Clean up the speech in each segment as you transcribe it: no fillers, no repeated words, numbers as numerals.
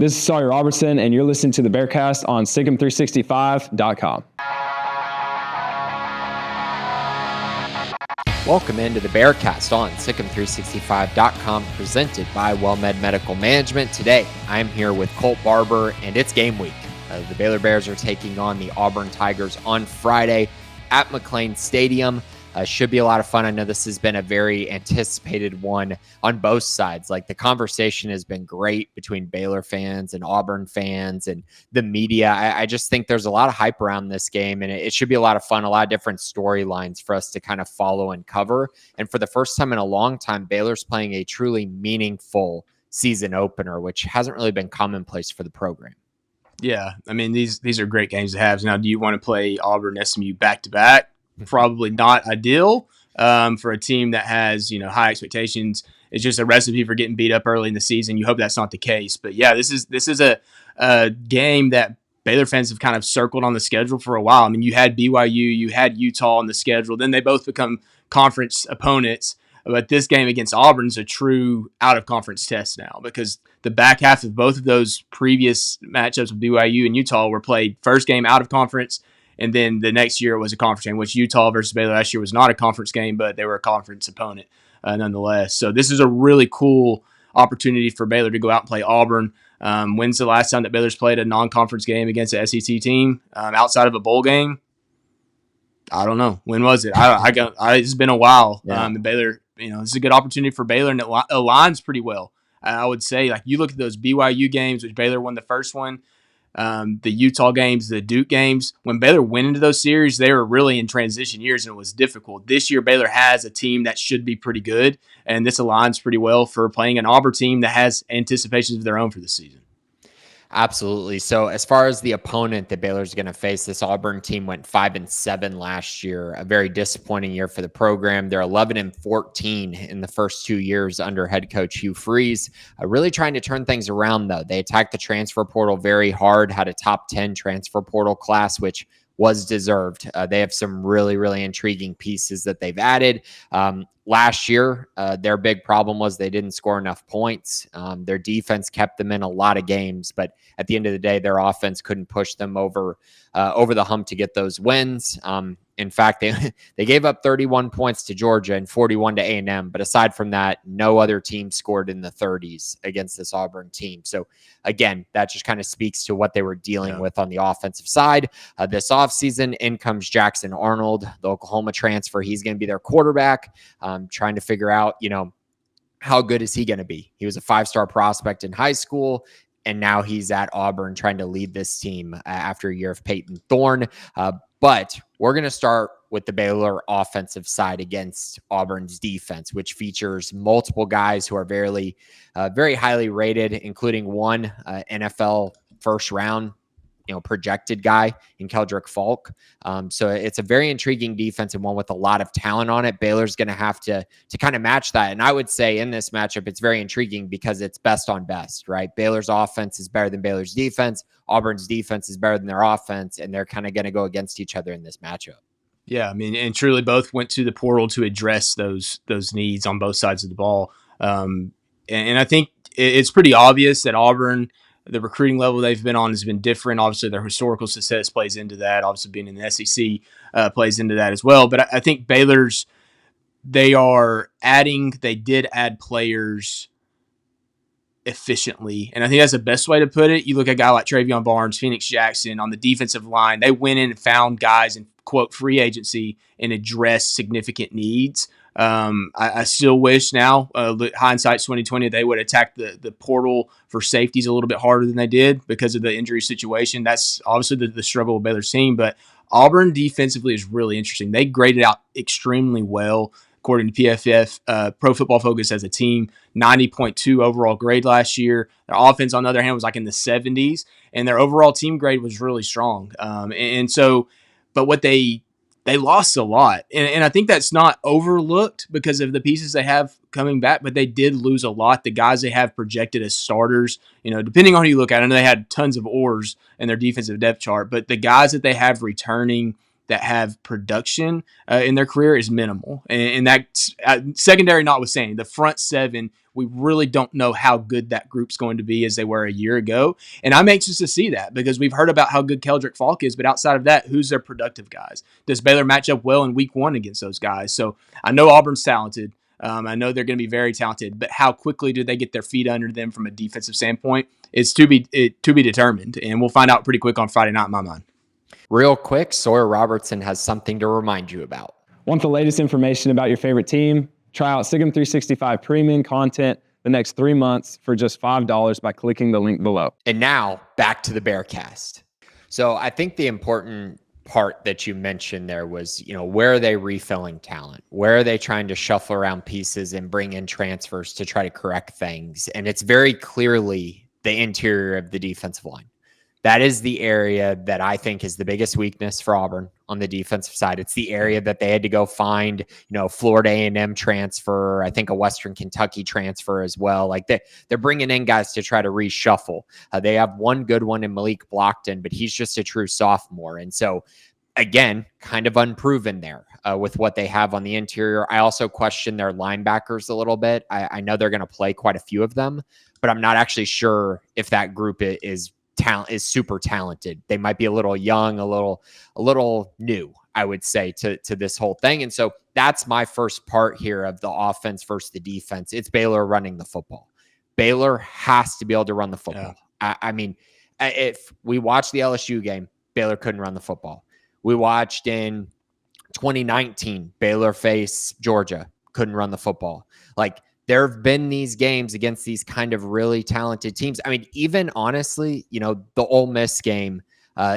This is Sawyer Robertson, and you're listening to the Bearcast on SicEm365.com. Welcome into the Bearcast on SicEm365.com, presented by WellMed Medical Management. Today, I'm here with Colt Barber, and it's game week. The Baylor Bears are taking on the Auburn Tigers on Friday at McLean Stadium. Should be a lot of fun. I know this has been a very anticipated one on both sides. Like, the conversation has been great between Baylor fans and Auburn fans and the media. I just think there's a lot of hype around this game, and it should be a lot of fun, a lot of different storylines for us to kind of follow and cover. And for the first time in a long time, Baylor's playing a truly meaningful season opener, which hasn't really been commonplace for the program. Yeah, I mean, these are great games to have. Now, do you want to play Auburn SMU back-to-back? Probably not ideal for a team that has, high expectations. It's just a recipe for getting beat up early in the season. You hope that's not the case. But yeah, this is a game that Baylor fans have kind of circled on the schedule for a while. I mean, you had BYU, you had Utah on the schedule. Then they both become conference opponents. But this game against Auburn is a true out-of-conference test now, because the back half of both of those previous matchups with BYU and Utah were played first game out of conference, and then the next year it was a conference game, which Utah versus Baylor last year was not a conference game, but they were a conference opponent nonetheless. So this is a really cool opportunity for Baylor to go out and play Auburn. When's the last time that Baylor's played a non-conference game against an SEC team outside of a bowl game? I don't know. When was it? It's been a while. Yeah. Baylor, this is a good opportunity for Baylor, and it aligns pretty well. I would say, like, you look at those BYU games, which Baylor won the first one, the Utah games, the Duke games. When Baylor went into those series, they were really in transition years, and it was difficult. This year, Baylor has a team that should be pretty good, and this aligns pretty well for playing an Auburn team that has anticipations of their own for the season. Absolutely. So as far as the opponent that Baylor's going to face, this Auburn team went 5-7 last year, a very disappointing year for the program. They're 11-14 in the first 2 years under head coach Hugh, really trying to turn things around, though. They attacked the transfer portal very hard, had a top 10 transfer portal class, which was deserved. They have some really, really intriguing pieces that they've added. Last year, their big problem was they didn't score enough points. Their defense kept them in a lot of games, but at the end of the day, their offense couldn't push them over the hump to get those wins. In fact, they gave up 31 points to Georgia and 41 to A&M. But aside from that, no other team scored in the 30s against this Auburn team. So again, that just kind of speaks to what they were dealing with on the offensive side. This offseason, in comes Jackson Arnold, the Oklahoma transfer. He's going to be their quarterback, trying to figure out, how good is he going to be? He was a 5-star prospect in high school, and now he's at Auburn trying to lead this team after a year of Peyton Thorne. But we're going to start with the Baylor offensive side against Auburn's defense, which features multiple guys who are very highly rated, including one NFL first round projected guy in Keldrick Falk. So it's a very intriguing defense and one with a lot of talent on it. Baylor's going to have to kind of match that. And I would say in this matchup, it's very intriguing because it's best on best, right? Baylor's offense is better than Baylor's defense. Auburn's defense is better than their offense, and they're kind of going to go against each other in this matchup. Yeah, I mean, and truly both went to the portal to address those needs on both sides of the ball. And I think it's pretty obvious that Auburn, the recruiting level they've been on has been different. Obviously, their historical success plays into that. Obviously, being in the SEC plays into that as well. But I think Baylor's, they did add players efficiently. And I think that's the best way to put it. You look at a guy like Travion Barnes, Phoenix Jackson on the defensive line. They went in and found guys in, quote, free agency and addressed significant needs. I still wish now, hindsight's 2020, they would attack the portal for safeties a little bit harder than they did because of the injury situation. That's obviously the struggle of Baylor's team, but Auburn defensively is really interesting. They graded out extremely well, according to PFF, Pro Football Focus as a team, 90.2 overall grade last year. Their offense, on the other hand, was like in the 70s, and their overall team grade was really strong. But what they lost a lot. And I think that's not overlooked because of the pieces they have coming back, but they did lose a lot. The guys they have projected as starters, depending on who you look at, I know they had tons of oars in their defensive depth chart, but the guys that they have returning that have production in their career is minimal. And that's secondary notwithstanding. The front seven, we really don't know how good that group's going to be as they were a year ago. And I'm anxious to see that because we've heard about how good Keldrick Falk is, but outside of that, who's their productive guys? Does Baylor match up well in week one against those guys? So I know Auburn's talented. I know they're going to be very talented, but how quickly do they get their feet under them from a defensive standpoint is to be determined. And we'll find out pretty quick on Friday night in my mind. Real quick, Sawyer Robertson has something to remind you about. Want the latest information about your favorite team? Try out Sigum 365 premium content the next 3 months for just $5 by clicking the link below. And now back to the Bearcast. So I think the important part that you mentioned there was, where are they refilling talent? Where are they trying to shuffle around pieces and bring in transfers to try to correct things? And it's very clearly the interior of the defensive line. That is the area that I think is the biggest weakness for Auburn on the defensive side. It's the area that they had to go find, Florida A&M transfer, I think a Western Kentucky transfer as well. Like they're bringing in guys to try to reshuffle. They have one good one in Malik Blockton, but he's just a true sophomore. And so, again, kind of unproven there with what they have on the interior. I also question their linebackers a little bit. I know they're going to play quite a few of them, but I'm not actually sure if that group is super talented. They might be a little young, a little new, I would say, to this whole thing. And so that's my first part here of the offense versus the defense. It's Baylor running the football. Baylor has to be able to run the football. Yeah. I mean, if we watched the LSU game, Baylor couldn't run the football. We watched in 2019, Baylor face Georgia, couldn't run the football. Like, there have been these games against these kind of really talented teams. I mean, even honestly, the Ole Miss game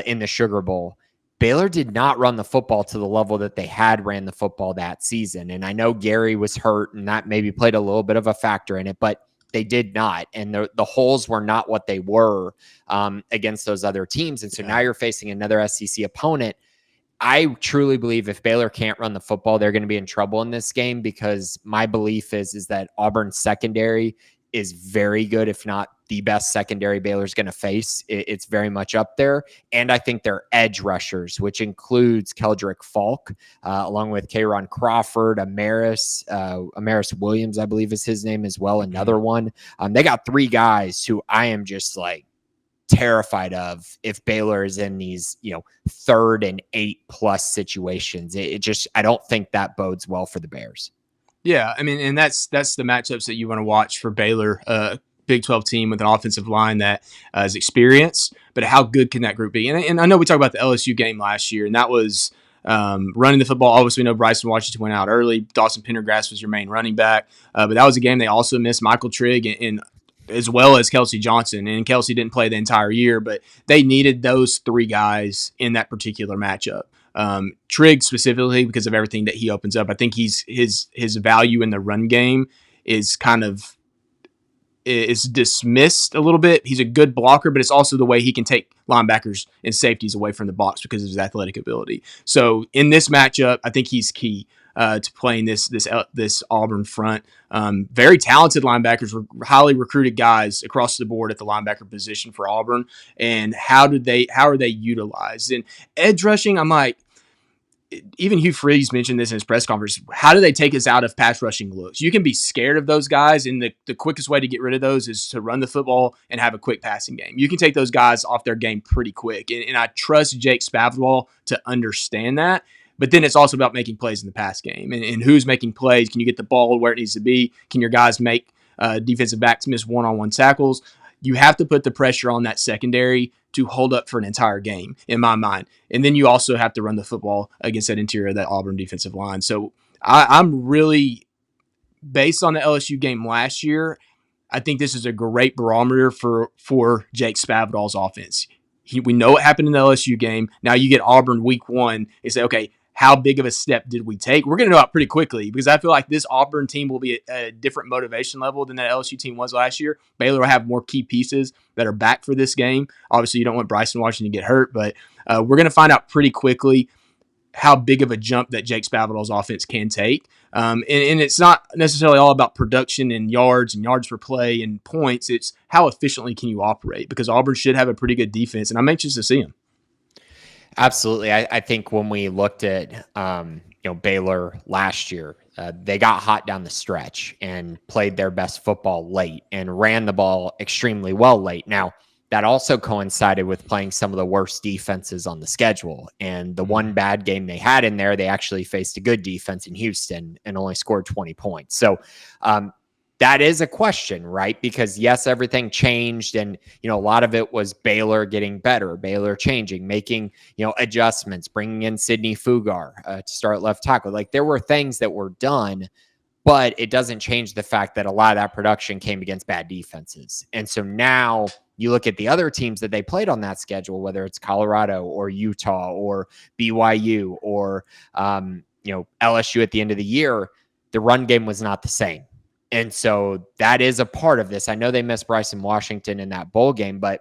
in the Sugar Bowl, Baylor did not run the football to the level that they had ran the football that season. And I know Gary was hurt and that maybe played a little bit of a factor in it, but they did not. And the holes were not what they were against those other teams. And so now you're facing another SEC opponent. I truly believe if Baylor can't run the football, they're going to be in trouble in this game, because my belief is that Auburn's secondary is very good, if not the best secondary Baylor's going to face. It's very much up there. And I think their edge rushers, which includes Keldrick Falk, along with Kayron Crawford, Amaris Williams, I believe is his name as well, another one. They got three guys who I am just like terrified of if Baylor is in these, 3rd and 8+ situations. I don't think that bodes well for the Bears. Yeah, I mean, and that's the matchups that you want to watch for Baylor, Big 12 team with an offensive line that is experienced, but how good can that group be? And I know we talked about the LSU game last year, and that was running the football. Obviously, we know Bryson Washington went out early. Dawson Pendergrass was your main running back, but that was a game they also missed Michael Trigg and as well as Kelsey Johnson. And Kelsey didn't play the entire year, but they needed those three guys in that particular matchup. Trigg specifically, because of everything that he opens up. I think his value in the run game is is dismissed a little bit. He's a good blocker, but it's also the way he can take linebackers and safeties away from the box because of his athletic ability. So in this matchup, I think he's key to playing this Auburn front. Very talented linebackers, highly recruited guys across the board at the linebacker position for Auburn. And how are they utilized? And edge rushing, I'm like, even Hugh Freeze mentioned this in his press conference. How do they take us out of pass rushing looks? You can be scared of those guys, and the quickest way to get rid of those is to run the football and have a quick passing game. You can take those guys off their game pretty quick, and I trust Jake Spavital to understand that. But then it's also about making plays in the pass game, and who's making plays. Can you get the ball where it needs to be? Can your guys make defensive backs miss one-on-one tackles? You have to put the pressure on that secondary to hold up for an entire game, in my mind. And then you also have to run the football against that interior of that Auburn defensive line. So I'm really, based on the LSU game last year, I think this is a great barometer for Jake Spavital's offense. We know what happened in the LSU game. Now you get Auburn week 1 and say, okay, how big of a step did we take? We're going to know out pretty quickly, because I feel like this Auburn team will be at a different motivation level than that LSU team was last year. Baylor will have more key pieces that are back for this game. Obviously, you don't want Bryson Washington to get hurt, but we're going to find out pretty quickly how big of a jump that Jake Spavital's offense can take. And it's not necessarily all about production and yards per play and points. It's how efficiently can you operate, because Auburn should have a pretty good defense, and I'm anxious to see them. Absolutely. I think when we looked at Baylor last year, they got hot down the stretch and played their best football late and ran the ball extremely well late. Now, that also coincided with playing some of the worst defenses on the schedule. And the one bad game they had in there, they actually faced a good defense in Houston and only scored 20 points. So that is a question, right? Because yes, everything changed, and a lot of it was Baylor getting better, Baylor changing, making adjustments, bringing in Sidney Fugar to start left tackle. Like, there were things that were done, but it doesn't change the fact that a lot of that production came against bad defenses. And so now you look at the other teams that they played on that schedule, whether it's Colorado or Utah or BYU or LSU at the end of the year, the run game was not the same. And so that is a part of this. I know they missed Bryson Washington in that bowl game, but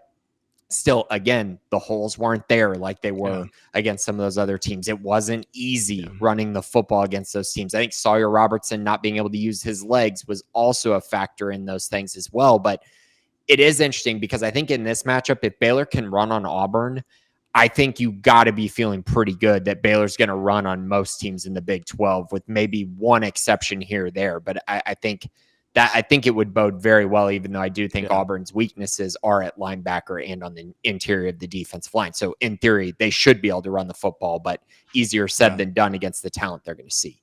still, again, the holes weren't there like they were against some of those other teams. It wasn't easy running the football against those teams. I think Sawyer Robertson not being able to use his legs was also a factor in those things as well. But it is interesting because I think in this matchup, if Baylor can run on Auburn, I think you got to be feeling pretty good that Baylor's going to run on most teams in the Big 12, with maybe one exception here or there. But I think it would bode very well, even though I do think Auburn's weaknesses are at linebacker and on the interior of the defensive line. So in theory, they should be able to run the football, but easier said than done against the talent they're going to see.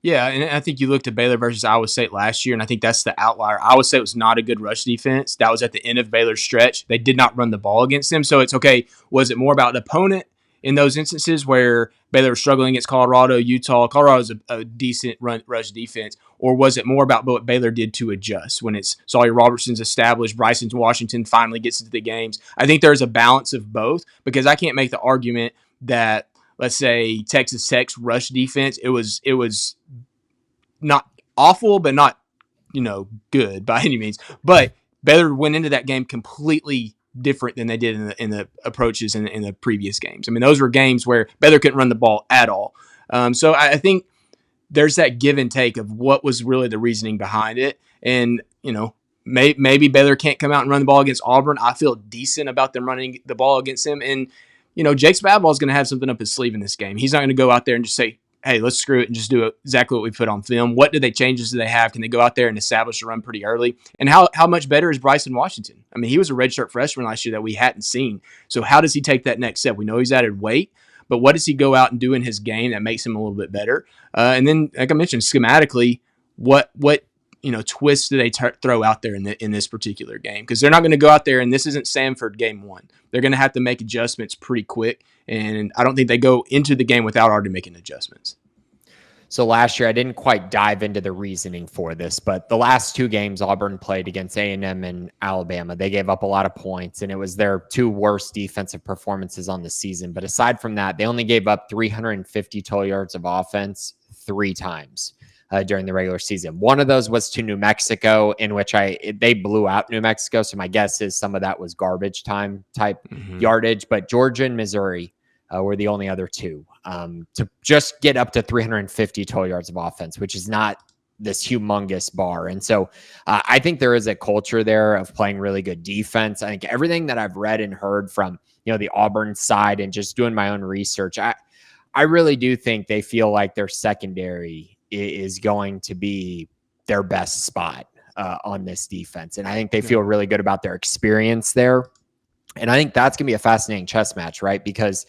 Yeah, and I think you looked at Baylor versus Iowa State last year, and I think that's the outlier. Iowa State was not a good rush defense. That was at the end of Baylor's stretch. They did not run the ball against them. So it's okay. Was it more about the opponent in those instances where Baylor was struggling against Colorado, Utah? Colorado's a decent rush defense. Or was it more about what Baylor did to adjust when it's Sawyer Robertson's established, Bryson Washington finally gets into the games? I think there's a balance of both, because I can't make the argument that, let's say, Texas Tech's rush defense, it was not awful, but not, good by any means. But Baylor went into that game completely different than they did in the approaches in the previous games. I mean, those were games where Baylor couldn't run the ball at all. So I think there's that give and take of what was really the reasoning behind it. And, maybe Baylor can't come out and run the ball against Auburn. I feel decent about them running the ball against them. And, Jake Spavital is going to have something up his sleeve in this game. He's not going to go out there and just say, hey, let's screw it and just do exactly what we put on film. What changes do they have? Can they go out there and establish a run pretty early? And how much better is Bryson Washington? I mean, he was a redshirt freshman last year that we hadn't seen. So how does he take that next step? We know he's added weight, but what does he go out and do in his game that makes him a little bit better? And then, like I mentioned, schematically, what twists do they throw out there in this particular game? Because they're not going to go out there, and this isn't Samford game one. They're going to have to make adjustments pretty quick, and I don't think they go into the game without already making adjustments. So last year, I didn't quite dive into the reasoning for this, but the last two games Auburn played against A&M and Alabama, they gave up a lot of points, and it was their two worst defensive performances on the season. But aside from that, they only gave up 350 total yards of offense 3 times during the regular season. One of those was to New Mexico, in which they blew out New Mexico. So my guess is some of that was garbage time type yardage. But Georgia and Missouri were the only other two to just get up to 350 total yards of offense, which is not this humongous bar. And so I think there is a culture there of playing really good defense. I think everything that I've read and heard from the Auburn side and just doing my own research, I really do think they feel like their secondary is going to be their best spot on this defense. And I think they feel really good about their experience there. And I think that's going to be a fascinating chess match, right? Because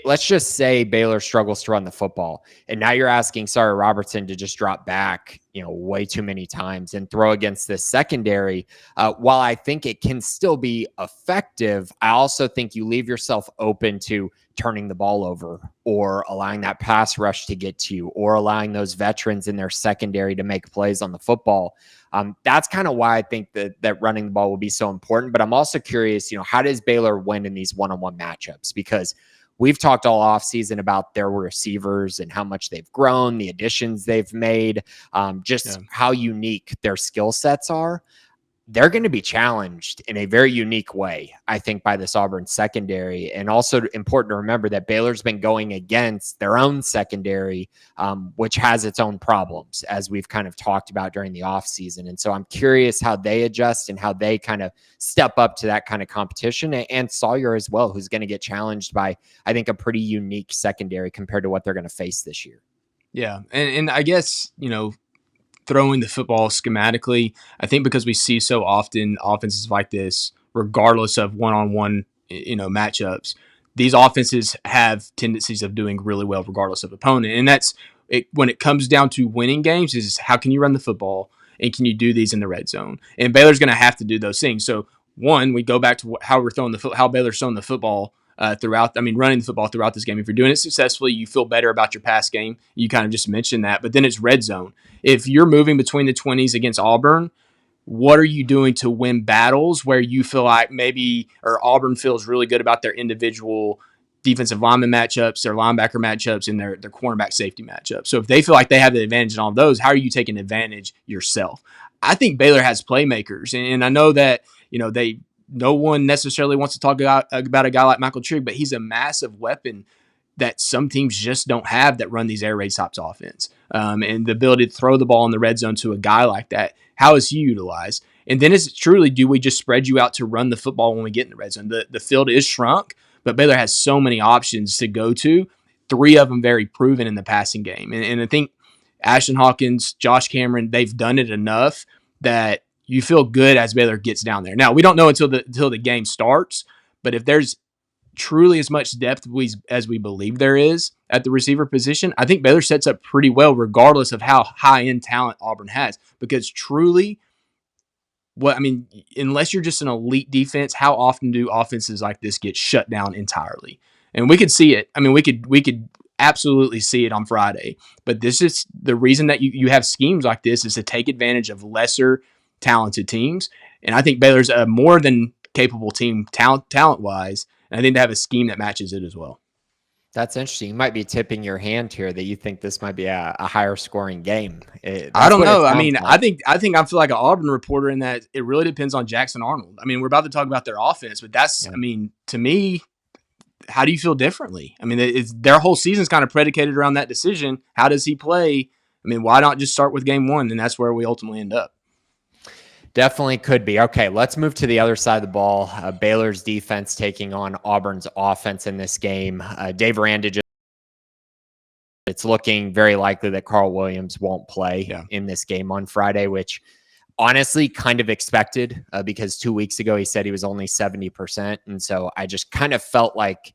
let's just say Baylor struggles to run the football, and now you're asking Sawyer Robertson to just drop back, way too many times and throw against this secondary. While I think it can still be effective, I also think you leave yourself open to turning the ball over or allowing that pass rush to get to you or allowing those veterans in their secondary to make plays on the football. That's kind of why I think that running the ball will be so important. But I'm also curious, how does Baylor win in these one-on-one matchups? Because we've talked all offseason about their receivers and how much they've grown, the additions they've made, how unique their skill sets are. they're going to be challenged in a very unique way, I think, by this Auburn secondary. And also important to remember that Baylor's been going against their own secondary, which has its own problems, as we've kind of talked about during the offseason. And so I'm curious how they adjust and how they kind of step up to that kind of competition. And Sawyer as well, who's going to get challenged by, I think, a pretty unique secondary compared to what they're going to face this year. Yeah. And I guess, throwing the football schematically, I think because we see so often offenses like this, regardless of one-on-one, matchups, these offenses have tendencies of doing really well regardless of opponent. And that's it, when it comes down to winning games, is how can you run the football and can you do these in the red zone? And Baylor's going to have to do those things. So one, we go back to how we're throwing how Baylor's throwing the football running the football throughout this game. If you're doing it successfully, you feel better about your pass game. You kind of just mentioned that, but then it's red zone. If you're moving between the 20s against Auburn, what are you doing to win battles where you feel like or Auburn feels really good about their individual defensive lineman matchups, their linebacker matchups, and their cornerback safety matchups? So if they feel like they have the advantage in all of those, how are you taking advantage yourself? I think Baylor has playmakers, and I know that, no one necessarily wants to talk about a guy like Michael Trigg, but he's a massive weapon that some teams just don't have that run these air raid stops offense. And the ability to throw the ball in the red zone to a guy like that, how is he utilized? And then is it truly, do we just spread you out to run the football when we get in the red zone? The field is shrunk, but Baylor has so many options to go to, 3 of them very proven in the passing game. And I think Ashton Hawkins, Josh Cameron, they've done it enough that you feel good as Baylor gets down there. Now, we don't know until the game starts, but if there's truly as much depth as we believe there is at the receiver position, I think Baylor sets up pretty well regardless of how high-end talent Auburn has. Because truly, unless you're just an elite defense, how often do offenses like this get shut down entirely? And we could see it. We could absolutely see it on Friday. But this is the reason that you have schemes like this, is to take advantage of lesser talented teams. And I think Baylor's a more than capable team talent-wise. And I think they have a scheme that matches it as well. That's interesting. You might be tipping your hand here that you think this might be a higher scoring game. I don't know. I think I feel like an Auburn reporter in that it really depends on Jackson Arnold. We're about to talk about their offense, but that's, to me, how do you feel differently? Their whole season's kind of predicated around that decision. How does he play? Why not just start with game 1? And that's where we ultimately end up. Definitely could be. Okay, let's move to the other side of the ball. Baylor's defense taking on Auburn's offense in this game. Dave Aranda it's looking very likely that Carl Williams won't play in this game on Friday, which honestly kind of expected because 2 weeks ago he said he was only 70%. And so I just kind of felt like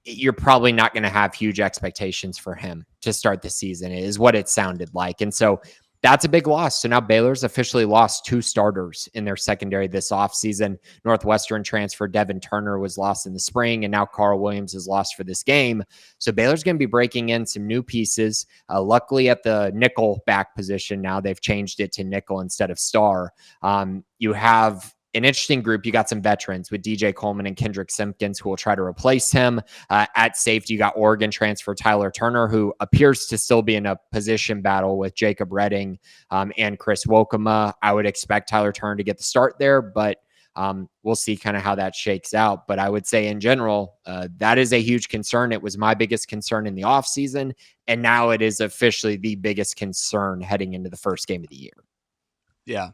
you're probably not going to have huge expectations for him to start the season, is what it sounded like. And so that's a big loss. So now Baylor's officially lost 2 starters in their secondary this offseason. Northwestern transfer Devin Turner was lost in the spring, and now Carl Williams is lost for this game. So Baylor's going to be breaking in some new pieces. Luckily at the nickel back position now, they've changed it to nickel instead of star. You have an interesting group. You got some veterans with DJ Coleman and Kendrick Simpkins who will try to replace him. At safety, you got Oregon transfer Tyler Turner, who appears to still be in a position battle with Jacob Redding and Chris Wokema. I would expect Tyler Turner to get the start there, but we'll see kind of how that shakes out. But I would say in general, that is a huge concern. It was my biggest concern in the offseason, and now it is officially the biggest concern heading into the first game of the year. Yeah,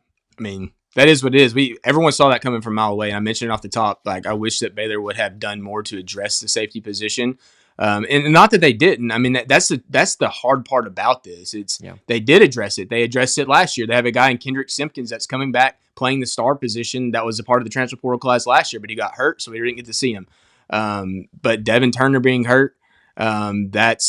that is what it is. Everyone saw that coming from a mile away. And I mentioned it off the top. Like, I wish that Baylor would have done more to address the safety position, and not that they didn't. That's the hard part about this. They did address it. They addressed it last year. They have a guy in Kendrick Simpkins that's coming back playing the star position that was a part of the transfer portal class last year, but he got hurt, so we didn't get to see him. But Devin Turner being hurt, that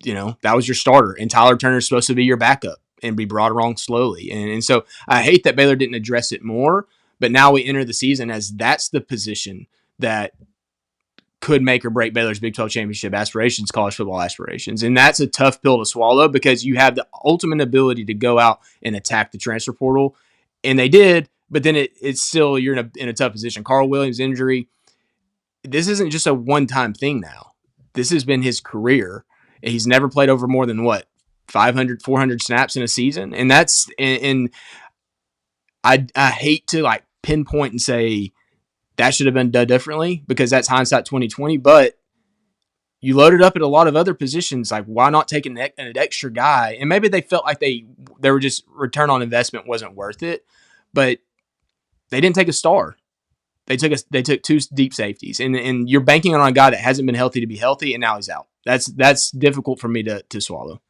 was your starter, and Tyler Turner's supposed to be your backup and be brought along slowly. And so I hate that Baylor didn't address it more, but now we enter the season as that's the position that could make or break Baylor's Big 12 championship aspirations, college football aspirations. And that's a tough pill to swallow because you have the ultimate ability to go out and attack the transfer portal. And they did, but then it's still, you're in a tough position. Carl Williams' injury, this isn't just a one-time thing now. This has been his career. He's never played over more than 500, 400 snaps in a season. And that's, and I hate to like pinpoint and say that should have been done differently because that's hindsight 2020. But you loaded up at a lot of other positions. Like, why not take an extra guy? And maybe they felt like they were just return on investment wasn't worth it, but they didn't take a star. They took two deep safeties, and you're banking on a guy that hasn't been healthy to be healthy, and now he's out. That's difficult for me to swallow.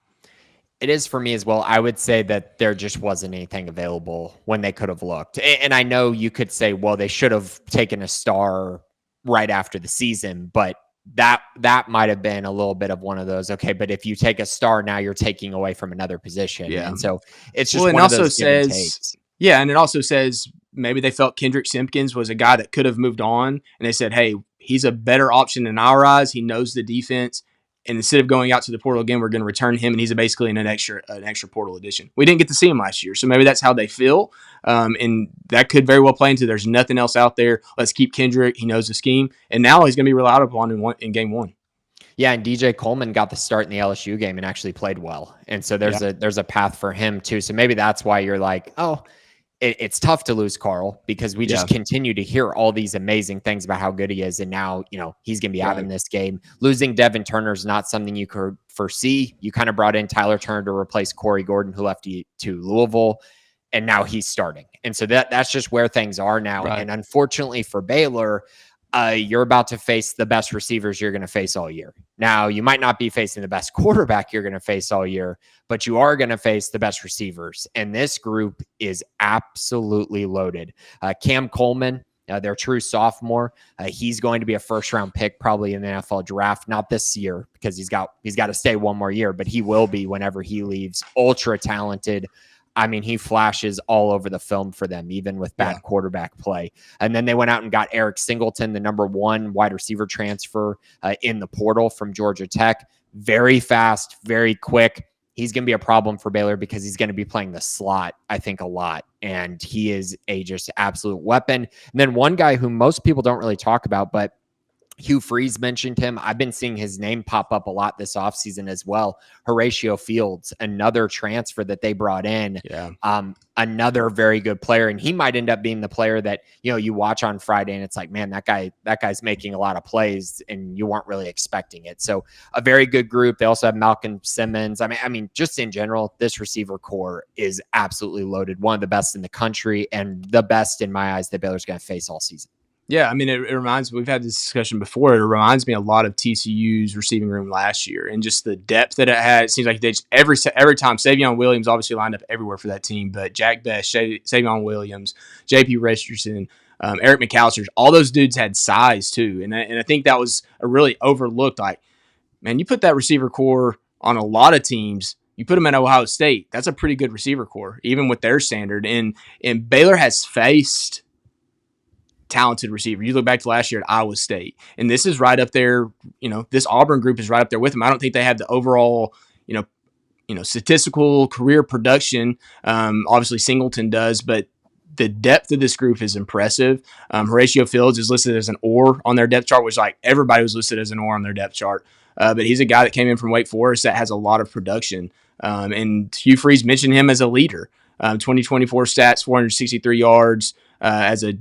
It is for me as well. I would say that there just wasn't anything available when they could have looked. And I know you could say, well, they should have taken a star right after the season, but that might have been a little bit of one of those, okay, but if you take a star, now you're taking away from another position. Yeah. And so it's just one of those give and takes. Yeah, and it also says maybe they felt Kendrick Simpkins was a guy that could have moved on, and they said, hey, he's a better option in our eyes. He knows the defense. And instead of going out to the portal again, we're going to return him, and he's basically an extra portal addition. We didn't get to see him last year, so maybe that's how they feel, and that could very well play into there's nothing else out there. Let's keep Kendrick. He knows the scheme, and now he's going to be relied upon in game one. Yeah, and DJ Coleman got the start in the LSU game and actually played well, and so there's a path for him too. So maybe that's why you're like, oh. It's tough to lose Carl because we just continue to hear all these amazing things about how good he is. And now, he's going to be out in this game. Losing Devin Turner is not something you could foresee. You kind of brought in Tyler Turner to replace Corey Gordon, who left to Louisville, and now he's starting. And so that's just where things are now. Right. And unfortunately for Baylor, you're about to face the best receivers you're going to face all year. Now, you might not be facing the best quarterback you're going to face all year, but you are going to face the best receivers. And this group is absolutely loaded. Cam Coleman, their true sophomore, he's going to be a first-round pick probably in the NFL draft, not this year because he's got to stay one more year, but he will be whenever he leaves. Ultra talented. I mean, he flashes all over the film for them, even with bad quarterback play. And then they went out and got Eric Singleton, the number 1 wide receiver transfer in the portal from Georgia Tech. Very fast, very quick. He's going to be a problem for Baylor because he's going to be playing the slot, I think, a lot. And he is a just absolute weapon. And then one guy who most people don't really talk about, but Hugh Freeze mentioned him. I've been seeing his name pop up a lot this offseason as well. Horatio Fields, another transfer that they brought in. Yeah. Another very good player. And he might end up being the player that, you watch on Friday and it's like, man, that guy's making a lot of plays and you weren't really expecting it. So a very good group. They also have Malcolm Simmons. I mean, just in general, this receiver core is absolutely loaded. One of the best in the country and the best in my eyes that Baylor's going to face all season. Yeah, I mean, it reminds me, we've had this discussion before. It reminds me a lot of TCU's receiving room last year and just the depth that it had. It seems like they just every time Savion Williams obviously lined up everywhere for that team, but Jack Best, Savion Williams, JP Richardson, Eric McAllister, all those dudes had size too. And I think that was a really overlooked, like, man, you put that receiver core on a lot of teams. You put them at Ohio State, that's a pretty good receiver core, even with their standard. And Baylor has faced talented receiver. You look back to last year at Iowa State, and this is right up there. This Auburn group is right up there with them. I don't think they have the overall, statistical career production. Obviously Singleton does, but the depth of this group is impressive. Horatio Fields is listed as an OR on their depth chart, which like everybody was listed as an OR on their depth chart. But he's a guy that came in from Wake Forest that has a lot of production. And Hugh Freeze mentioned him as a leader. 2024 stats, 463 yards. As a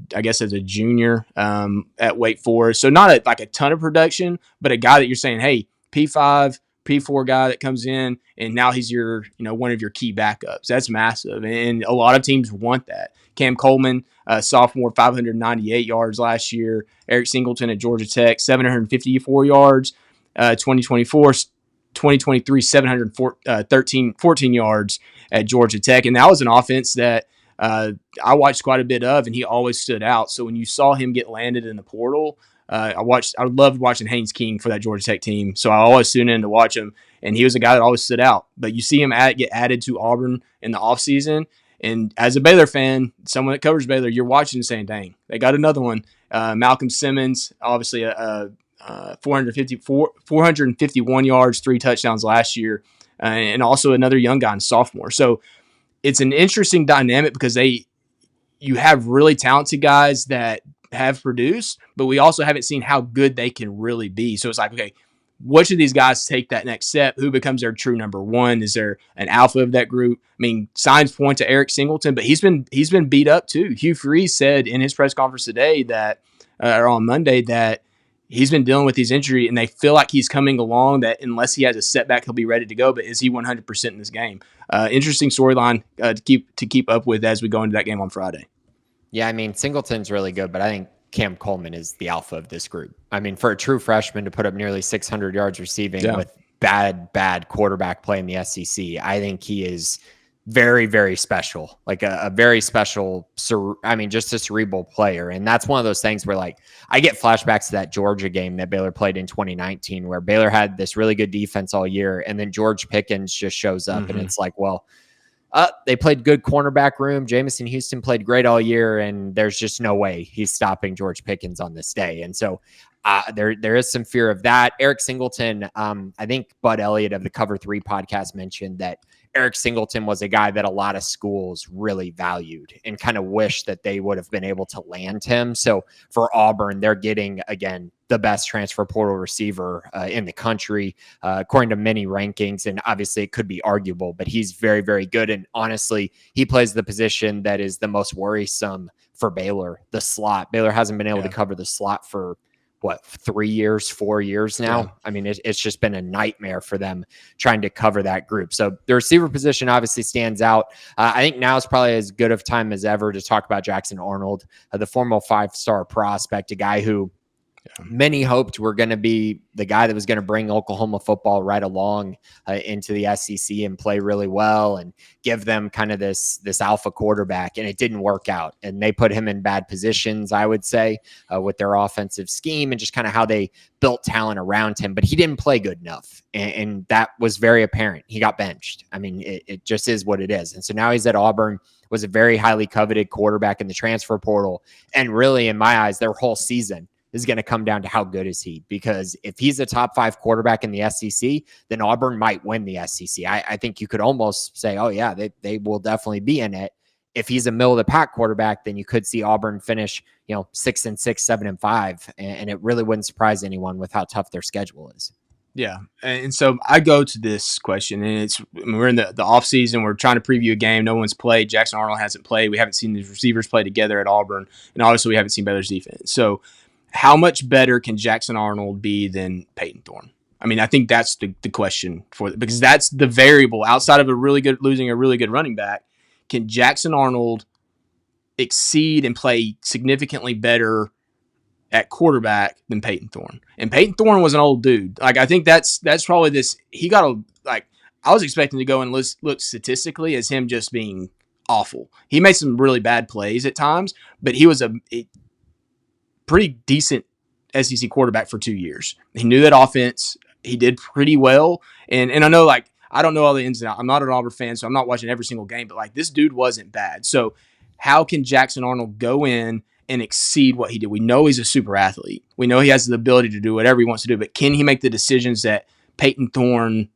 junior at Wake Forest. So not a ton of production, but a guy that you're saying, hey, P5, P4 guy that comes in, and now he's your, one of your key backups. That's massive. And a lot of teams want that. Cam Coleman, sophomore, 598 yards last year. Eric Singleton at Georgia Tech, 754 yards. 2023, 14 yards at Georgia Tech. And that was an offense that I watched quite a bit of, and he always stood out. So when you saw him get landed in the portal, I loved watching Haynes King for that Georgia Tech team. So I always tuned in to watch him, and he was a guy that always stood out. But you see him get added to Auburn in the offseason, and as a Baylor fan, someone that covers Baylor, you're watching and saying, dang, they got another one. Malcolm Simmons, obviously 451 yards, 3 touchdowns last year, and also another young guy, sophomore. So it's an interesting dynamic because you have really talented guys that have produced, but we also haven't seen how good they can really be. So it's like, okay, which of these guys take that next step? Who becomes their true number one? Is there an alpha of that group? I mean, signs point to Eric Singleton, but he's been beat up too. Hugh Freeze said in his press conference today that, or on Monday, that he's been dealing with these injuries, and they feel like he's coming along, that unless he has a setback, he'll be ready to go. But is he 100% in this game? Interesting storyline to keep up with as we go into that game on Friday. Yeah, I mean, Singleton's really good, but I think Cam Coleman is the alpha of this group. I mean, for a true freshman to put up nearly 600 yards receiving with bad quarterback play in the SEC, I think he is very, very special, like a very special, just a cerebral player. And that's one of those things where, like, I get flashbacks to that Georgia game that Baylor played in 2019, where Baylor had this really good defense all year, and then George Pickens just shows up, and it's like, well, they played good cornerback room. Jamison Houston played great all year, and there's just no way he's stopping George Pickens on this day. And so there is some fear of that. Eric Singleton, I think Bud Elliott of the Cover 3 podcast mentioned that Eric Singleton was a guy that a lot of schools really valued and kind of wished that they would have been able to land him. So for Auburn, they're getting, again, the best transfer portal receiver in the country, according to many rankings. And obviously it could be arguable, but he's very, very good. And honestly, he plays the position that is the most worrisome for Baylor, the slot. Baylor hasn't been able to cover the slot for 4 years now. Yeah. I mean, it's just been a nightmare for them trying to cover that group. So the receiver position obviously stands out. I think now is probably as good of time as ever to talk about Jackson Arnold, the former 5-star prospect, a guy who many hoped were going to be the guy that was going to bring Oklahoma football right along into the SEC and play really well and give them kind of this alpha quarterback. And it didn't work out. And they put him in bad positions, I would say, with their offensive scheme and just kind of how they built talent around him. But he didn't play good enough. And that was very apparent. He got benched. I mean, it just is what it is. And so now he's at Auburn, was a very highly coveted quarterback in the transfer portal. And really, in my eyes, their whole season is going to come down to how good is he, because if he's a top 5 quarterback in the SEC, then Auburn might win the SEC. I think you could almost say, oh yeah, they will definitely be in it. If he's a middle of the pack quarterback, then you could see Auburn finish, 6-6, 7-5. And it really wouldn't surprise anyone with how tough their schedule is. Yeah. And so I go to this question, and we're in the off season. We're trying to preview a game. No one's played. Jackson Arnold hasn't played. We haven't seen these receivers play together at Auburn. And obviously we haven't seen Baylor's defense. So how much better can Jackson Arnold be than Peyton Thorne? I mean, I think that's the question because that's the variable outside of losing a really good running back. Can Jackson Arnold exceed and play significantly better at quarterback than Peyton Thorne? And Peyton Thorne was an old dude. Like, I think that's probably this. He got I was expecting to go and look statistically as him just being awful. He made some really bad plays at times, but he was a pretty decent SEC quarterback for 2 years. He knew that offense. He did pretty well. And I know, I don't know all the ins and outs. I'm not an Auburn fan, so I'm not watching every single game, but this dude wasn't bad. So how can Jackson Arnold go in and exceed what he did? We know he's a super athlete. We know he has the ability to do whatever he wants to do, but can he make the decisions that Peyton Thorne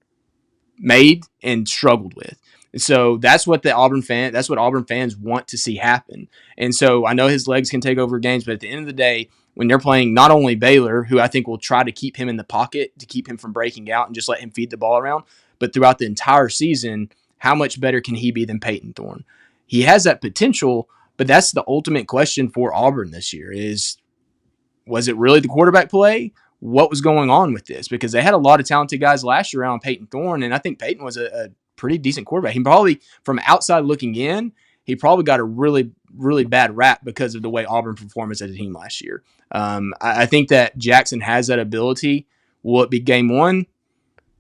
made and struggled with? And so that's what Auburn fans want to see happen. And so I know his legs can take over games, but at the end of the day, when they're playing not only Baylor, who I think will try to keep him in the pocket to keep him from breaking out and just let him feed the ball around, but throughout the entire season, how much better can he be than Peyton Thorne? He has that potential, but that's the ultimate question for Auburn this year was it really the quarterback play? What was going on with this? Because they had a lot of talented guys last year around Peyton Thorne, and I think Peyton was a pretty decent quarterback. He probably, from outside looking in, he probably got a really, really bad rap because of the way Auburn performed as a team last year. I think that Jackson has that ability. Will it be game one?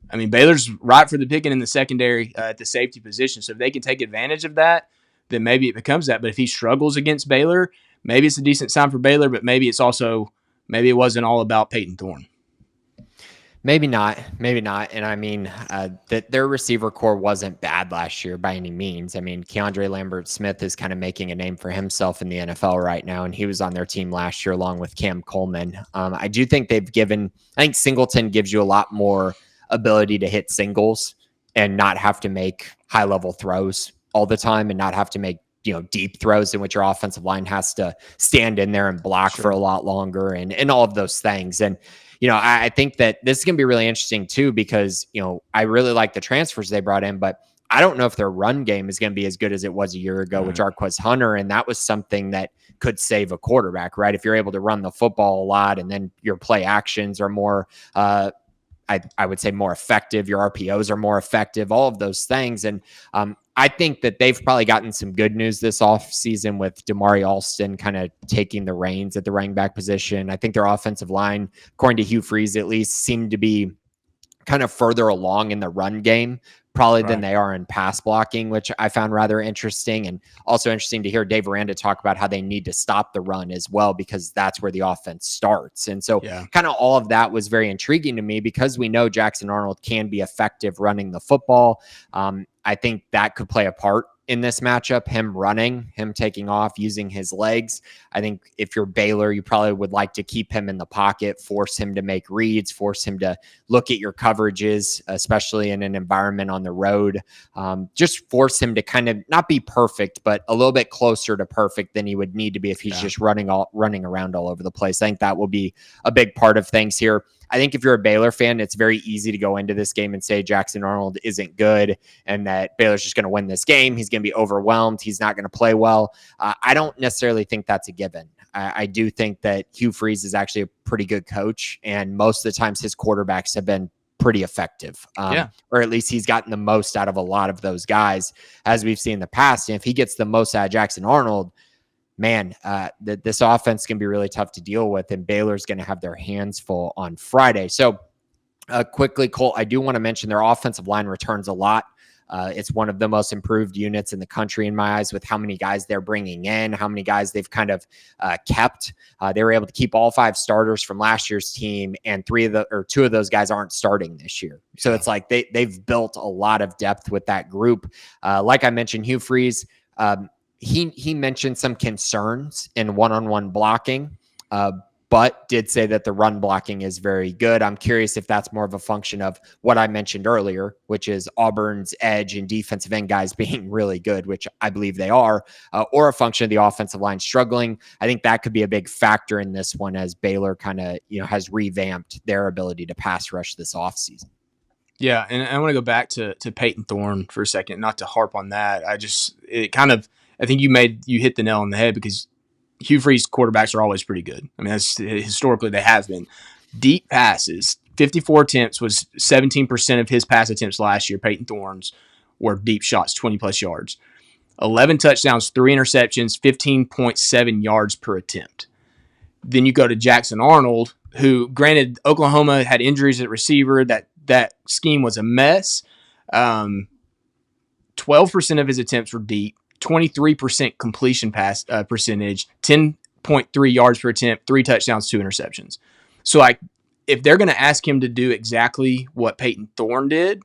I mean, Baylor's right for the picking in the secondary at the safety position. So if they can take advantage of that, then maybe it becomes that. But if he struggles against Baylor, maybe it's a decent sign for Baylor, but maybe it wasn't all about Peyton Thorne. Maybe not. And I mean, that their receiver core wasn't bad last year by any means. I mean, Keandre Lambert-Smith is kind of making a name for himself in the NFL right now, and he was on their team last year along with Cam Coleman. I do think I think Singleton gives you a lot more ability to hit singles and not have to make high-level throws all the time and not have to make deep throws in which your offensive line has to stand in there and block for a lot longer and all of those things. And, I think that this is going to be really interesting too, because, I really like the transfers they brought in, but I don't know if their run game is going to be as good as it was a year ago with Jarquez Hunter. And that was something that could save a quarterback, right? If you're able to run the football a lot and then your play actions are more, I would say more effective. Your RPOs are more effective, all of those things. And I think that they've probably gotten some good news this offseason with Damari Alston kind of taking the reins at the running back position. I think their offensive line, according to Hugh Freeze at least, seemed to be kind of further along in the run game probably than they are in pass blocking, which I found rather interesting. And also interesting to hear Dave Aranda talk about how they need to stop the run as well, because that's where the offense starts. And so kind of all of that was very intriguing to me, because we know Jackson Arnold can be effective running the football. I think that could play a part in this matchup, him running, him taking off, using his legs. I think if you're Baylor, you probably would like to keep him in the pocket, force him to make reads, force him to look at your coverages, especially in an environment on the road. Just force him to kind of not be perfect, but a little bit closer to perfect than he would need to be if he's just running around all over the place. I think that will be a big part of things here. I think if you're a Baylor fan, it's very easy to go into this game and say Jackson Arnold isn't good and that Baylor's just going to win this game. He's going to be overwhelmed. He's not going to play well. I don't necessarily think that's a given. I do think that Hugh Freeze is actually a pretty good coach, and most of the times his quarterbacks have been pretty effective, or at least he's gotten the most out of a lot of those guys, as we've seen in the past. And if he gets the most out of Jackson Arnold, man, this offense can be really tough to deal with, and Baylor's going to have their hands full on Friday. So quickly, Colt, I do want to mention their offensive line returns a lot. It's one of the most improved units in the country in my eyes, with how many guys they're bringing in, how many guys they've kind of kept. They were able to keep all 5 starters from last year's team, and 2 of those guys aren't starting this year. So it's like they've built a lot of depth with that group. Like I mentioned, Hugh Freeze, he mentioned some concerns in one-on-one blocking, but did say that the run blocking is very good. I'm curious if that's more of a function of what I mentioned earlier, which is Auburn's edge and defensive end guys being really good, which I believe they are, or a function of the offensive line struggling. I think that could be a big factor in this one, as Baylor kind of has revamped their ability to pass rush this offseason. Yeah, and I want to go back to Peyton Thorne for a second, not to harp on that. I think you hit the nail on the head, because Hugh Freeze quarterbacks are always pretty good. I mean, that's historically they have been. Deep passes, 54 attempts was 17% of his pass attempts last year. Peyton Thorne's were deep shots, 20-plus yards. 11 touchdowns, 3 interceptions, 15.7 yards per attempt. Then you go to Jackson Arnold, who, granted, Oklahoma had injuries at receiver. That scheme was a mess. 12% of his attempts were deep. 23% completion pass percentage, 10.3 yards per attempt, 3 touchdowns, 2 interceptions. So, if they're going to ask him to do exactly what Peyton Thorne did,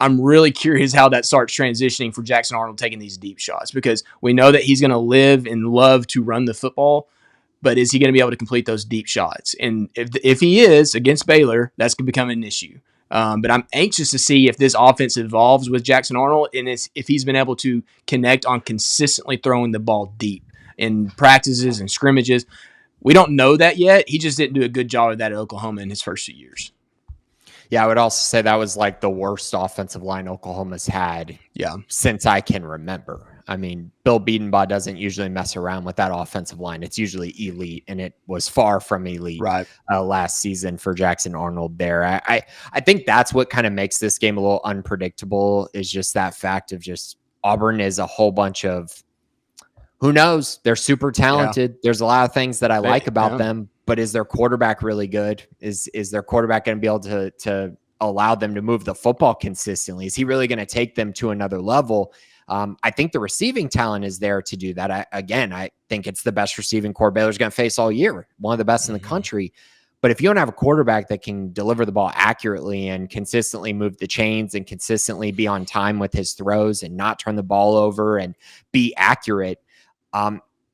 I'm really curious how that starts transitioning for Jackson Arnold taking these deep shots, because we know that he's going to live and love to run the football, but is he going to be able to complete those deep shots? And if he is, against Baylor, that's going to become an issue. But I'm anxious to see if this offense evolves with Jackson Arnold, and if he's been able to connect on consistently throwing the ball deep in practices and scrimmages. We don't know that yet. He just didn't do a good job of that at Oklahoma in his first 2 years. Yeah, I would also say that was like the worst offensive line Oklahoma's had since I can remember. I mean, Bill Biedenbaugh doesn't usually mess around with that offensive line. It's usually elite, and it was far from elite last season for Jackson Arnold there. I think that's what kind of makes this game a little unpredictable, is just that fact of just Auburn is a whole bunch of, who knows? They're super talented. There's a lot of things that I like about them, but is their quarterback really good? Is their quarterback going to be able to allow them to move the football consistently? Is he really going to take them to another level? I think the receiving talent is there to do that. I think it's the best receiving core Baylor's going to face all year, one of the best in the country. But if you don't have a quarterback that can deliver the ball accurately and consistently move the chains and consistently be on time with his throws and not turn the ball over and be accurate,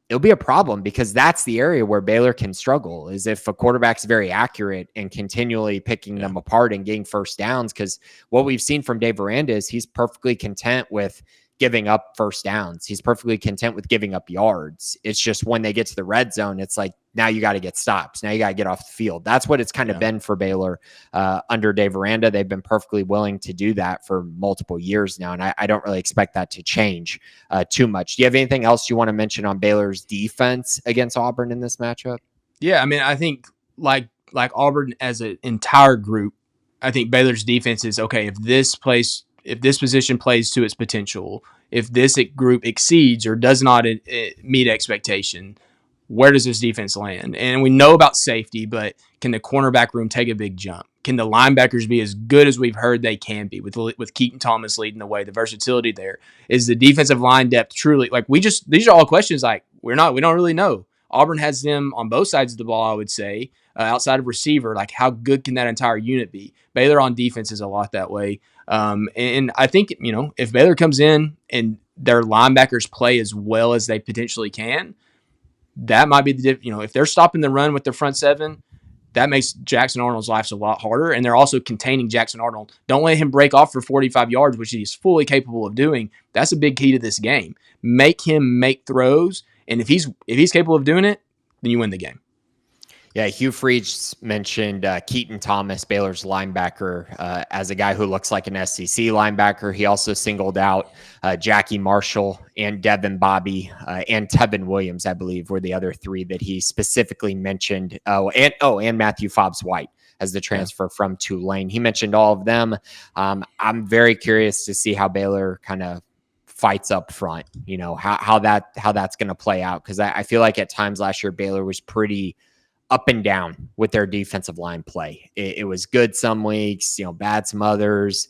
it'll be a problem, because that's the area where Baylor can struggle, is if a quarterback's very accurate and continually picking them apart and getting first downs. Because what we've seen from Dave Aranda is he's perfectly content with giving up first downs. He's perfectly content with giving up yards. It's just when they get to the red zone, it's like, now you got to get stops. Now you got to get off the field. That's what it's kind of been for Baylor under Dave Aranda. They've been perfectly willing to do that for multiple years now, and I don't really expect that to change too much. Do you have anything else you want to mention on Baylor's defense against Auburn in this matchup? Yeah, I mean, I think like Auburn as an entire group, I think Baylor's defense is okay. If this position plays to its potential, if this group exceeds or does not meet expectation, where does this defense land? And we know about safety, but can the cornerback room take a big jump? Can the linebackers be as good as we've heard they can be with Keaton Thomas leading the way? The versatility there is the defensive line depth truly like these are all questions like we don't really know. Auburn has them on both sides of the ball, I would say, outside of receiver. Like, how good can that entire unit be? Baylor on defense is a lot that way. And I think, if Baylor comes in and their linebackers play as well as they potentially can, that might be if they're stopping the run with their front seven, that makes Jackson Arnold's life a lot harder. And they're also containing Jackson Arnold. Don't let him break off for 45 yards, which he's fully capable of doing. That's a big key to this game. Make him make throws. And if he's capable of doing it, then you win the game. Yeah, Hugh Freeze mentioned Keaton Thomas, Baylor's linebacker, as a guy who looks like an SEC linebacker. He also singled out Jackie Marshall and Devin Bobby and Tevin Williams, I believe, were the other three that he specifically mentioned. And Matthew Fobbs-White as the transfer from Tulane. He mentioned all of them. I'm very curious to see how Baylor kind of fights up front, how that's going to play out. Because I feel like at times last year, Baylor was pretty up and down with their defensive line play. It was good some weeks, bad some others,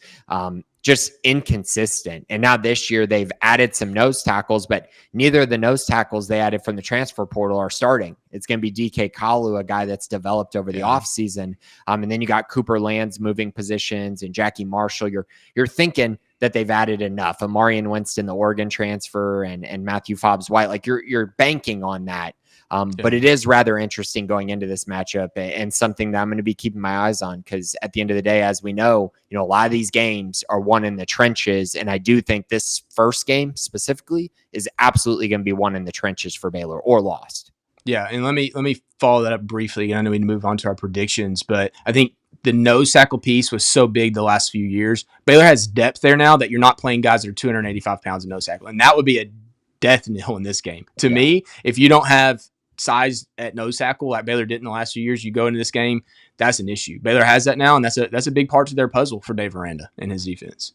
just inconsistent. And now this year they've added some nose tackles, but neither of the nose tackles they added from the transfer portal are starting. It's going to be DK Kalu, a guy that's developed over the offseason. And then you got Cooper Lands moving positions and Jackie Marshall. You're thinking that they've added enough. Amarian Winston, the Oregon transfer, and Matthew Fobbs-White, like you're banking on that. But it is rather interesting going into this matchup and something that I'm going to be keeping my eyes on because at the end of the day, as we know, a lot of these games are won in the trenches. And I do think this first game specifically is absolutely going to be won in the trenches for Baylor or lost. Yeah, and let me follow that up briefly. I know we need to move on to our predictions, but I think the nose tackle piece was so big the last few years. Baylor has depth there now that you're not playing guys that are 285 pounds of nose tackle, and that would be a death knell in this game. To me, if you don't have size at nose tackle like Baylor did in the last few years, you go into this game, that's an issue. Baylor has that now, and that's a big part to their puzzle for Dave Aranda and his defense.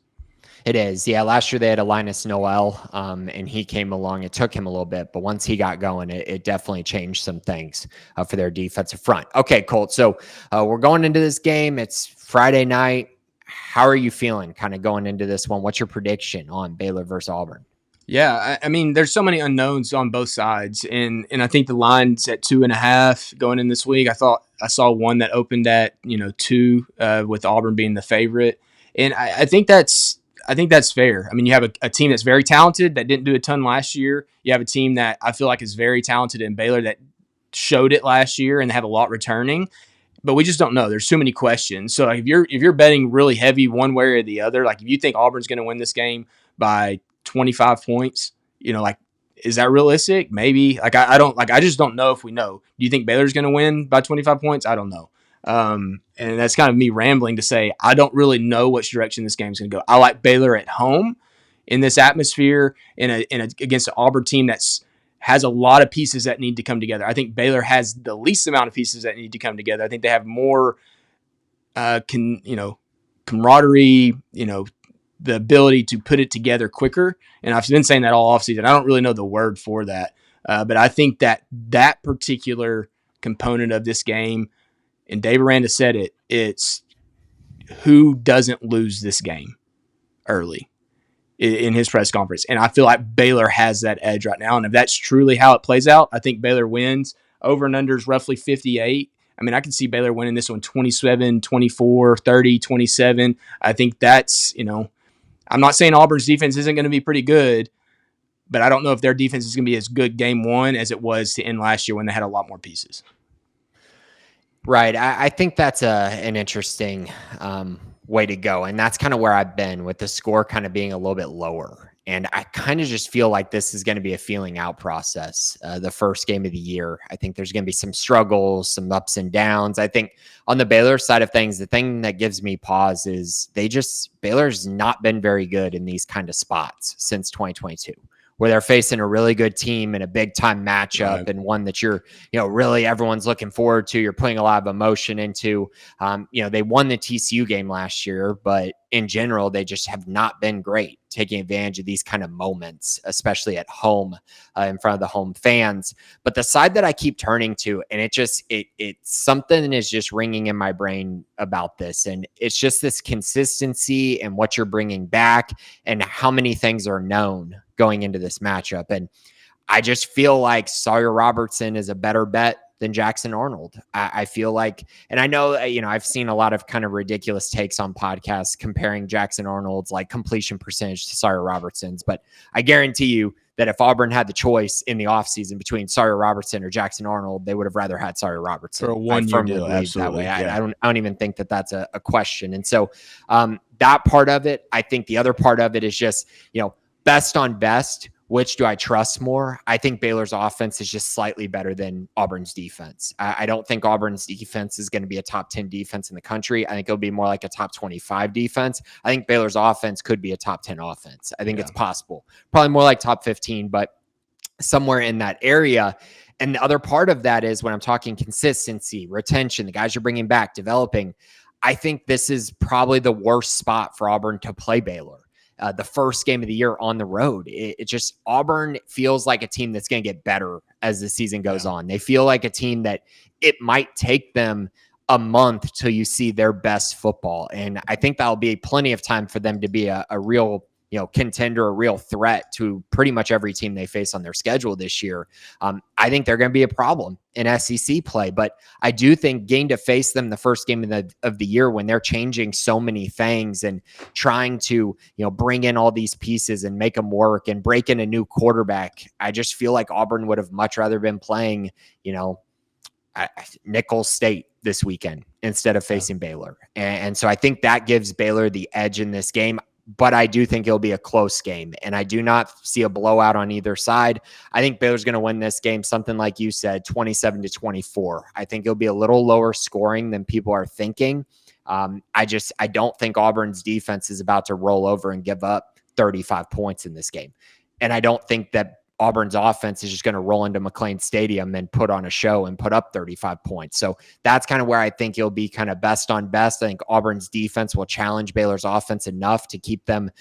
It is. Yeah, last year they had Linus Noel, and he came along. It took him a little bit, but once he got going, it definitely changed some things for their defensive front. Okay, Colt, so we're going into this game. It's Friday night. How are you feeling kind of going into this one? What's your prediction on Baylor versus Auburn? Yeah, I mean, there's so many unknowns on both sides, and I think the line's at 2.5 going in this week. I saw one that opened at 2 with Auburn being the favorite, and I think that's fair. I mean, you have a team that's very talented that didn't do a ton last year. You have a team that I feel like is very talented in Baylor that showed it last year and have a lot returning, but we just don't know. There's too many questions. So like, if you're betting really heavy one way or the other, like if you think Auburn's going to win this game by 25 points, is that realistic? Maybe. I just don't know if we know. Do you think Baylor's going to win by 25 points? I don't know. And that's kind of me rambling to say I don't really know which direction this game's going to go. I like Baylor at home in this atmosphere against an Auburn team has a lot of pieces that need to come together. I think Baylor has the least amount of pieces that need to come together. I think they have more, camaraderie, the ability to put it together quicker. And I've been saying that all offseason. I don't really know the word for that. But I think that particular component of this game, and Dave Aranda said it's who doesn't lose this game early in his press conference. And I feel like Baylor has that edge right now. And if that's truly how it plays out, I think Baylor wins. Over and under is roughly 58. I mean, I can see Baylor winning this one 27, 24, 30, 27. I think that's, I'm not saying Auburn's defense isn't going to be pretty good, but I don't know if their defense is going to be as good game one as it was to end last year when they had a lot more pieces. Right. I think that's an interesting way to go. And that's kind of where I've been with the score kind of being a little bit lower. And I kind of just feel like this is going to be a feeling out process. The first game of the year, I think there's going to be some struggles, some ups and downs. I think on the Baylor side of things, the thing that gives me pause is Baylor's not been very good in these kind of spots since 2022, where they're facing a really good team in a big time matchup, right, and one that really everyone's looking forward to. You're putting a lot of emotion into. They won the TCU game last year, but in general, they just have not been great taking advantage of these kind of moments, especially at home, in front of the home fans. But the side that I keep turning to, and it's something is just ringing in my brain about this. And it's just this consistency and what you're bringing back and how many things are known going into this matchup. And I just feel like Sawyer Robertson is a better bet than Jackson Arnold. I feel like, and I know, I've seen a lot of kind of ridiculous takes on podcasts comparing Jackson Arnold's like completion percentage to Sawyer Robertson's, but I guarantee you that if Auburn had the choice in the offseason between Sawyer Robertson or Jackson Arnold, they would have rather had Sawyer Robertson. For a one-year deal, absolutely. That way. Yeah. I don't even think that that's a question. And so that part of it, I think the other part of it is just, best on best. Which do I trust more? I think Baylor's offense is just slightly better than Auburn's defense. I don't think Auburn's defense is going to be a top 10 defense in the country. I think it'll be more like a top 25 defense. I think Baylor's offense could be a top 10 offense. I think it's possible. Probably more like top 15, but somewhere in that area. And the other part of that is when I'm talking consistency, retention, the guys you're bringing back, developing, I think this is probably the worst spot for Auburn to play Baylor. The first game of the year on the road. It just, Auburn feels like a team that's going to get better as the season goes on. They feel like a team that it might take them a month till you see their best football. And I think that'll be plenty of time for them to be a real contender, a real threat to pretty much every team they face on their schedule this year. I think they're going to be a problem in SEC play, but I do think getting to face them the first game of the year when they're changing so many things and trying to, bring in all these pieces and make them work and break in a new quarterback. I just feel like Auburn would have much rather been playing, Nicholls State this weekend instead of facing Baylor. And so I think that gives Baylor the edge in this game. But I do think it'll be a close game, and I do not see a blowout on either side. I think Baylor's going to win this game, something like you said, 27-24. I think it'll be a little lower scoring than people are thinking. I don't think Auburn's defense is about to roll over and give up 35 points in this game. And I don't think that Auburn's offense is just going to roll into McLean Stadium and put on a show and put up 35 points. So that's kind of where I think you'll be kind of best on best. I think Auburn's defense will challenge Baylor's offense enough to keep them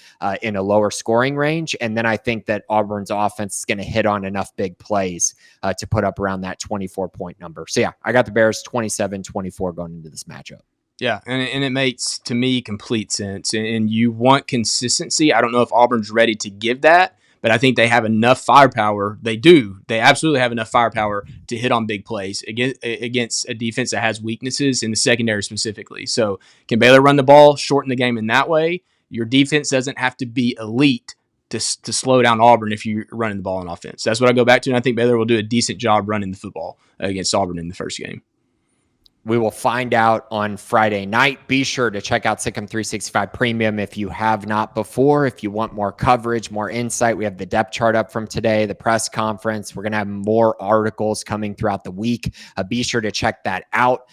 in a lower scoring range. And then I think that Auburn's offense is going to hit on enough big plays to put up around that 24-point number. So yeah, I got the Bears 27-24 going into this matchup. Yeah, and it makes, to me, complete sense. And you want consistency. I don't know if Auburn's ready to give that, but I think they have enough firepower. They do. They absolutely have enough firepower to hit on big plays against a defense that has weaknesses in the secondary specifically. So can Baylor run the ball, shorten the game in that way? Your defense doesn't have to be elite to slow down Auburn if you're running the ball on offense. That's what I go back to, and I think Baylor will do a decent job running the football against Auburn in the first game. We will find out on Friday night. Be sure to check out Sikkim 365 Premium if you have not before. If you want more coverage, more insight, we have the depth chart up from today, the press conference. We're going to have more articles coming throughout the week. Be sure to check that out.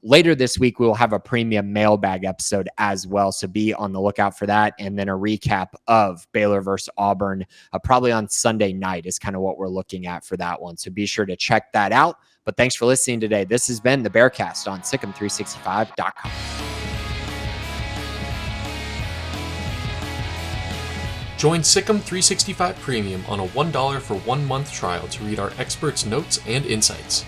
Later this week, we will have a premium mailbag episode as well. So be on the lookout for that. And then a recap of Baylor versus Auburn, probably on Sunday night is kind of what we're looking at for that one. So be sure to check that out. But thanks for listening today. This has been the Bearcast on Sikkim365.com. Join Sikkim 365 Premium on a $1 for 1 month trial to read our experts' notes and insights.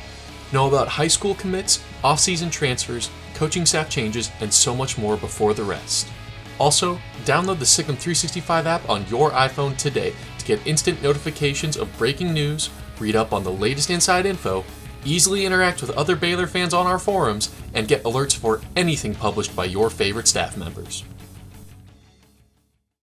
Know about high school commits, off-season transfers, coaching staff changes, and so much more before the rest. Also, download the Sikkim 365 app on your iPhone today to get instant notifications of breaking news, read up on the latest inside info, easily interact with other Baylor fans on our forums, and get alerts for anything published by your favorite staff members.